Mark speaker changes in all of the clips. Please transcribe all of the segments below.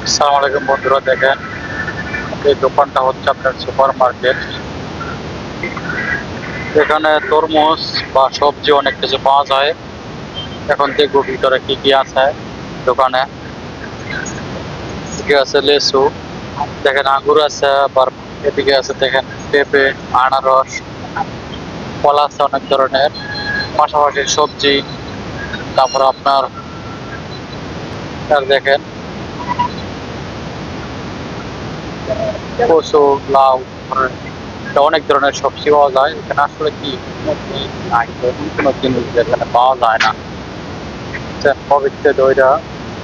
Speaker 1: আসসালামু আলাইকুম বন্ধুরা, দেখেন এই দোকানটা হচ্ছে আপনার সুপার মার্কেট। এখানে তরমুজ বা সবজি অনেক কিছু পাওয়া যায়। এখন দেখবো ভিতরে কি কি আছে দোকানে। এদিকে আছে লেসু, দেখেন আঙ্গুর আছে, আবার এদিকে আছে দেখেন পেঁপে, আনারস, কলা আছে অনেক ধরনের, পাশাপাশি সবজি। তারপর আপনার আর দেখেন কচু, লাউ, অনেক ধরনের সবজি পাওয়া যায় এখানে। আসলে কি কোনো জিনিস এখানে পাওয়া যায় না। পবিত্র দইটা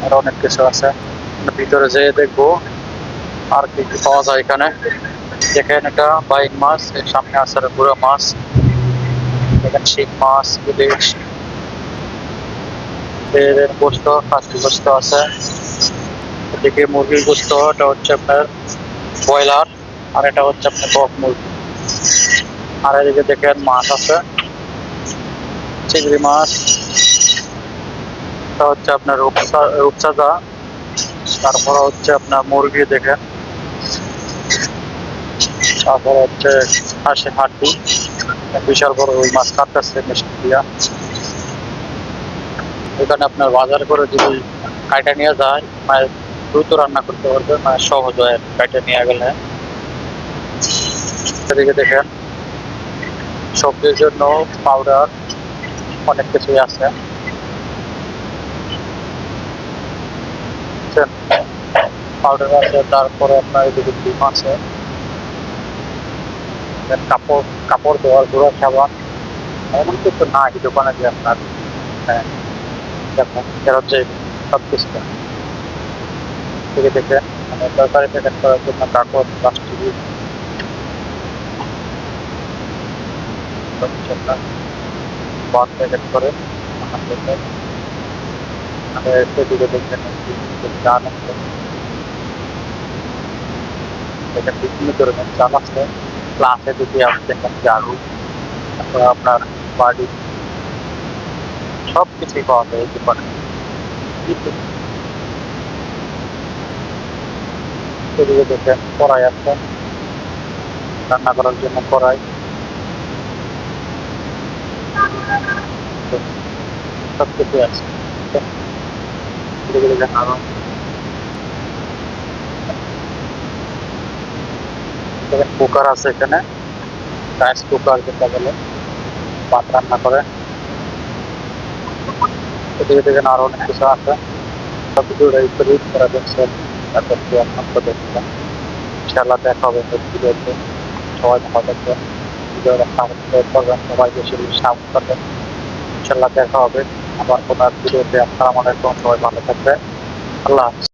Speaker 1: আর অনেক কিছু আছে। ভিতরে যেয়ে দেখবো আর কি কি পাওয়া যায় এখানে। দেখেন এটা বাইক মাছ, এর সামনে আছে গুঁড়ো মাছ, দেখেন শিং মাছ, ইলিশ, এর গোস্ত, খাসির গোস্ত আছে। এদিকে মুরগির গোস্ত, এটা হচ্ছে আপনার ব্রয়লার, আর এটা হচ্ছে আপনার কক মুরগি। আর এদিকে দেখেন মাছ আছে, চিংড়ি মাছ, এটা হচ্ছে আপনার রূপচাঁদা, তারপর হচ্ছে আপনার মুরগি দেখেন, তারপর হচ্ছে হাঁসের হাড্ডি, বিশাল বড় ওই মাছ কাটতেছে মেশিন দিয়া। এখানে আপনার বাজার করে যদি কাইটা নিয়ে যায় মানে দ্রুত রান্না করতে পারবে, মানে সহজ হয় কাইটা নিয়ে গেলে। এদিকে দেখেন সবজির জন্য পাউডার অনেক কিছুই আছে। পাউডার আছে, তারপরে আপনার এদিকে ডিম আছে, কাপড় কাপড় ধোয়ার গুঁড়ো সাবান, এমন কিছু না এই দোকানে যে আপনার দেখেন ফেরত যে সব কিছু থেকে দেখেন মানে তরকারি প্যাকেট করার জন্য কাগজ, প্লাস্টিক, আপনার বন প্যাকেট করে সেদিকে দেখবেন চাল আছে, দেখেন বিভিন্ন ধরনের চাল আছে। প্লাসে যদি আপনি দেখেন ঝাড়ু, তারপরে আপনার বাড়ি, সব কিছুই পাওয়া যায় এই দোকানে। সেদিকে দেখেন কড়াই আছে, রান্না করার জন্য কড়াই, সব কিছু আছে। এদিকে দেখেন আরো দেখেন কুকার আছে এখানে, রাইস কুকার যেটা বলে ভাত রান্না করে। এদিকে দেখেন আরো অনেক কিছু আছে, সব কিছু ইউজ করা যাচ্ছে। তারপর দেখছিলাম ইনশাল্লাহ দেখা হবে ভিডিওতে। সবাই ভালো থাকবেন, ভিডিওটা সাবস্ক্রাইব করবেন, সবাই বেশি বেশি সাপোর্ট করবেন। ইনশাল্লাহ দেখা হবে আবার কোনো এক ভিডিওতে। আসসালামু আলাইকুম, সবাই ভালো থাকবে, আল্লাহ হাফেজ।